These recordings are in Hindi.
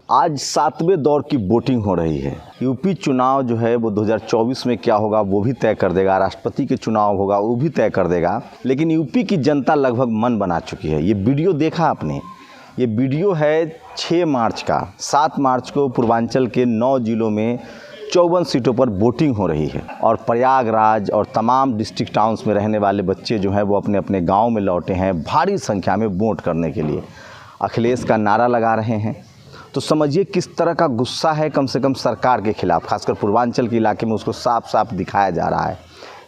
आज 7वें दौर की वोटिंग हो रही है। यूपी चुनाव जो है वो 2024 में क्या होगा वो भी तय कर देगा, राष्ट्रपति के चुनाव होगा वो भी तय कर देगा। लेकिन यूपी की जनता लगभग मन बना चुकी है। ये वीडियो देखा आपने, ये वीडियो है 6 मार्च का। 7 मार्च को पूर्वांचल के 9 जिलों में 54 सीटों पर वोटिंग हो रही है और प्रयागराज और तमाम डिस्ट्रिक्ट टाउन्स में रहने वाले बच्चे जो हैं वो अपने अपने गाँव में लौटे हैं भारी संख्या में वोट करने के लिए। अखिलेश का नारा लगा रहे हैं। तो समझिए किस तरह का गुस्सा है कम से कम सरकार के खिलाफ, खासकर पूर्वांचल के इलाके में उसको साफ साफ दिखाया जा रहा है।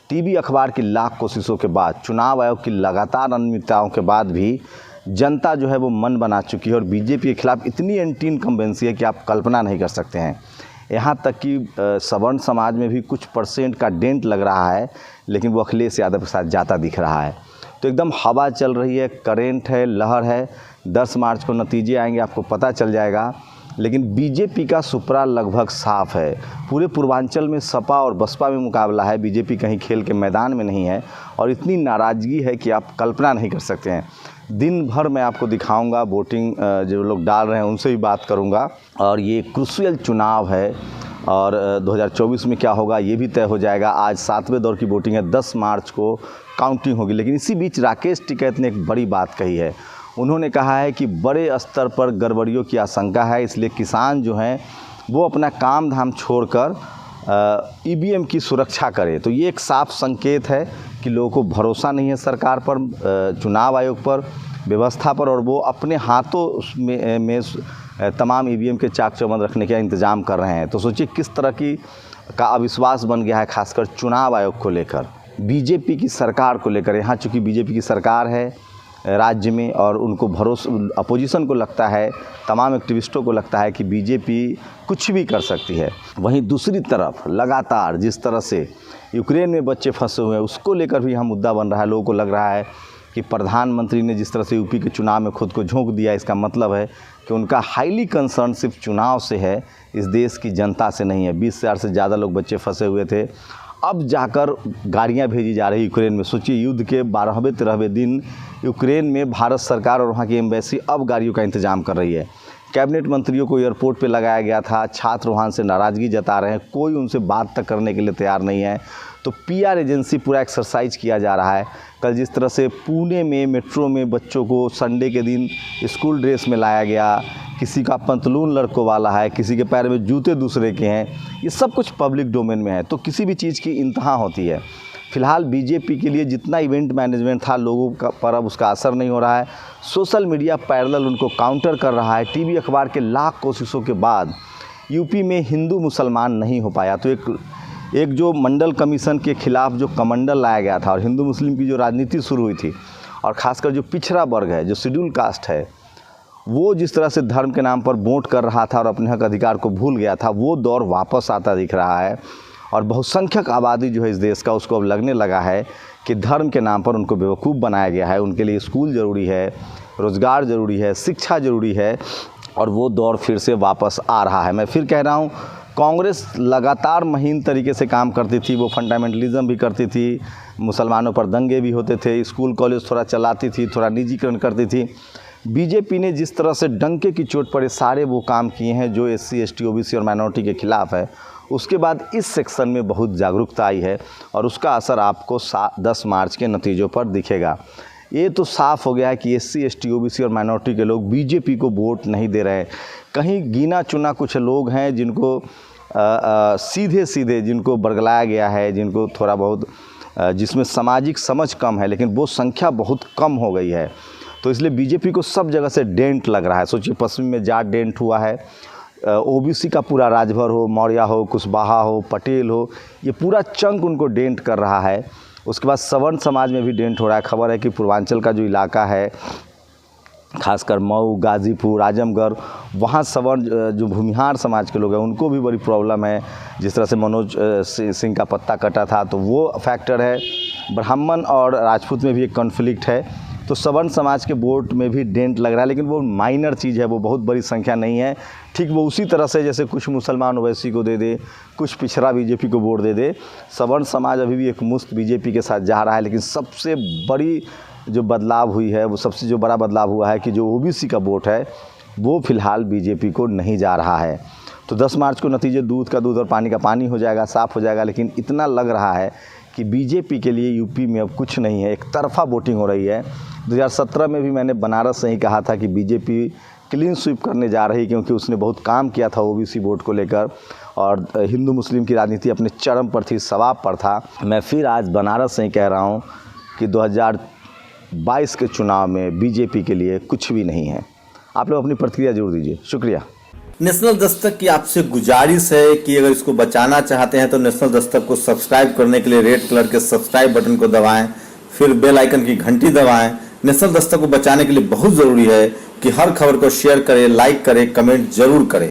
टीवी अखबार की लाख कोशिशों के बाद, चुनाव आयोग की लगातार अनियमितताओं के बाद भी जनता जो है वो मन बना चुकी है और बीजेपी के खिलाफ इतनी एंटी इनकम्बेंसी है कि आप कल्पना नहीं कर सकते हैं। यहाँ तक कि सवर्ण समाज में भी कुछ % का डेंट लग रहा है, लेकिन वो अखिलेश यादव के साथ जाता दिख रहा है। तो एकदम हवा चल रही है, करेंट है, लहर है। 10 मार्च को नतीजे आएंगे, आपको पता चल जाएगा। लेकिन बीजेपी का सुपड़ा लगभग साफ है। पूरे पूर्वांचल में सपा और बसपा में मुकाबला है, बीजेपी कहीं खेल के मैदान में नहीं है और इतनी नाराज़गी है कि आप कल्पना नहीं कर सकते हैं। दिन भर मैं आपको दिखाऊंगा, वोटिंग जो लोग डाल रहे हैं उनसे भी बात करूंगा। और ये क्रूशियल चुनाव है और 2024 में क्या होगा ये भी तय हो जाएगा। आज 7वें दौर की वोटिंग है, 10 मार्च को काउंटिंग होगी। लेकिन इसी बीच राकेश टिकैत ने एक बड़ी बात कही है। उन्होंने कहा है कि बड़े स्तर पर गड़बड़ियों की आशंका है, इसलिए किसान जो हैं वो अपना काम धाम छोड़कर ईवीएम की सुरक्षा करें। तो ये एक साफ संकेत है कि लोगों को भरोसा नहीं है सरकार पर, चुनाव आयोग पर, व्यवस्था पर, और वो अपने हाथों में तमाम ईवीएम के चाक चौबंद रखने का इंतज़ाम कर रहे हैं। तो सोचिए किस तरह का अविश्वास बन गया है, खासकर चुनाव आयोग को लेकर, बीजेपी की सरकार को लेकर। यहाँ चूँकि बीजेपी की सरकार है राज्य में और उनको भरोसा, अपोजिशन को लगता है, तमाम एक्टिविस्टों को लगता है कि बीजेपी कुछ भी कर सकती है। वहीं दूसरी तरफ लगातार जिस तरह से यूक्रेन में बच्चे फंसे हुए हैं उसको लेकर भी यहाँ मुद्दा बन रहा है। लोगों को लग रहा है कि प्रधानमंत्री ने जिस तरह से यूपी के चुनाव में खुद को झोंक दिया, इसका मतलब है कि उनका हाईली कंसर्न सिर्फ चुनाव से है, इस देश की जनता से नहीं है। 20,000 से ज़्यादा लोग बच्चे फंसे हुए थे, अब जाकर गाड़ियां भेजी जा रही यूक्रेन में। सोचिए युद्ध के 12वें-13वें दिन यूक्रेन में भारत सरकार और वहां की एम्बेसी अब गाड़ियों का इंतजाम कर रही है। कैबिनेट मंत्रियों को एयरपोर्ट पे लगाया गया था, छात्र वहां से नाराज़गी जता रहे हैं, कोई उनसे बात तक करने के लिए तैयार नहीं है। तो पीआर एजेंसी पूरा एक्सरसाइज किया जा रहा है। कल जिस तरह से पुणे में मेट्रो में बच्चों को संडे के दिन स्कूल ड्रेस में लाया गया, किसी का पतलून लड़कों वाला है, किसी के पैर में जूते दूसरे के हैं, ये सब कुछ पब्लिक डोमेन में है। तो किसी भी चीज़ की इंतहा होती है। फिलहाल बीजेपी के लिए जितना इवेंट मैनेजमेंट था लोगों का पर अब उसका असर नहीं हो रहा है। सोशल मीडिया पैरेलल उनको काउंटर कर रहा है। टीवी अखबार के लाख कोशिशों के बाद यूपी में हिंदू मुसलमान नहीं हो पाया। तो एक जो मंडल कमीशन के खिलाफ जो कमंडल लाया गया था और हिंदू मुस्लिम की जो राजनीति शुरू हुई थी, और ख़ासकर जो पिछड़ा वर्ग है, जो शेड्यूल कास्ट है, वो जिस तरह से धर्म के नाम पर वोट कर रहा था और अपने हक अधिकार को भूल गया था, वो दौर वापस आता दिख रहा है। और बहुसंख्यक आबादी जो है इस देश का, उसको अब लगने लगा है कि धर्म के नाम पर उनको बेवकूफ़ बनाया गया है। उनके लिए स्कूल ज़रूरी है, रोज़गार ज़रूरी है, शिक्षा ज़रूरी है, और वो दौर फिर से वापस आ रहा है। मैं फिर कह रहा हूँ, कांग्रेस लगातार महीन तरीके से काम करती थी, वो फंडामेंटलिज्म भी करती थी, मुसलमानों पर दंगे भी होते थे, स्कूल कॉलेज थोड़ा चलाती थी, थोड़ा निजीकरण करती थी। बीजेपी ने जिस तरह से डंके की चोट पर सारे वो काम किए हैं जो SC, ST, OBC और माइनॉरिटी के खिलाफ है, उसके बाद इस सेक्शन में बहुत जागरूकता आई है और उसका असर आपको 10 मार्च के नतीजों पर दिखेगा। ये तो साफ हो गया है कि SC, ST, OBC और माइनॉरिटी के लोग बीजेपी को वोट नहीं दे रहे हैं। कहीं गिना चुना कुछ लोग हैं जिनको सीधे सीधे जिनको बरगलाया गया है, जिनको थोड़ा बहुत जिसमें सामाजिक समझ कम है, लेकिन वो संख्या बहुत कम हो गई है। तो इसलिए बीजेपी को सब जगह से डेंट लग रहा है। सोचिए पश्चिम में जाट डेंट हुआ है, OBC का पूरा राजभर हो, मौर्य हो, कुशवाहा हो, पटेल हो, ये पूरा चंक उनको डेंट कर रहा है। उसके बाद सवर्ण समाज में भी डेंट हो रहा है। खबर है कि पूर्वांचल का जो इलाका है, खासकर मऊ, गाजीपुर, आजमगढ़, वहाँ सवर्ण जो भूमिहार समाज के लोग हैं उनको भी बड़ी प्रॉब्लम है। जिस तरह से मनोज सिंह का पत्ता कटा था, तो वो फैक्टर है। ब्राह्मण और राजपूत में भी एक कॉन्फ्लिक्ट है। तो सवर्ण समाज के वोट में भी डेंट लग रहा है, लेकिन वो माइनर चीज़ है, वो बहुत बड़ी संख्या नहीं है। ठीक वो उसी तरह से जैसे कुछ मुसलमान ओवैसी को दे दे, कुछ पिछड़ा बीजेपी को वोट दे दे, सवर्ण समाज अभी भी एक मुश्त बीजेपी के साथ जा रहा है। लेकिन सबसे बड़ी जो बदलाव हुई है, वो सबसे जो बड़ा बदलाव हुआ है कि जो OBC का वोट है वो फिलहाल बीजेपी को नहीं जा रहा है। तो 10 मार्च को नतीजे दूध का दूध और पानी का पानी हो जाएगा, साफ़ हो जाएगा। लेकिन इतना लग रहा है कि बीजेपी के लिए यूपी में अब कुछ नहीं है, एक तरफा वोटिंग हो रही है। 2017 में भी मैंने बनारस से ही कहा था कि बीजेपी क्लीन स्वीप करने जा रही, क्योंकि उसने बहुत काम किया था ओबीसी वोट को लेकर और हिंदू मुस्लिम की राजनीति अपने चरम पर थी, सवाब पर था। मैं फिर आज बनारस से ही कह रहा हूँ कि 2022 के चुनाव में बीजेपी के लिए कुछ भी नहीं है। आप लोग अपनी प्रतिक्रिया जरूर दीजिए। शुक्रिया। नेशनल दस्तक की आपसे गुजारिश है कि अगर इसको बचाना चाहते हैं तो नेशनल दस्तक को सब्सक्राइब करने के लिए रेड कलर के सब्सक्राइब बटन को दबाएं, फिर बेल आइकन की घंटी दबाएं। नेशनल दस्तक को बचाने के लिए बहुत ज़रूरी है कि हर खबर को शेयर करें, लाइक करें, कमेंट जरूर करें।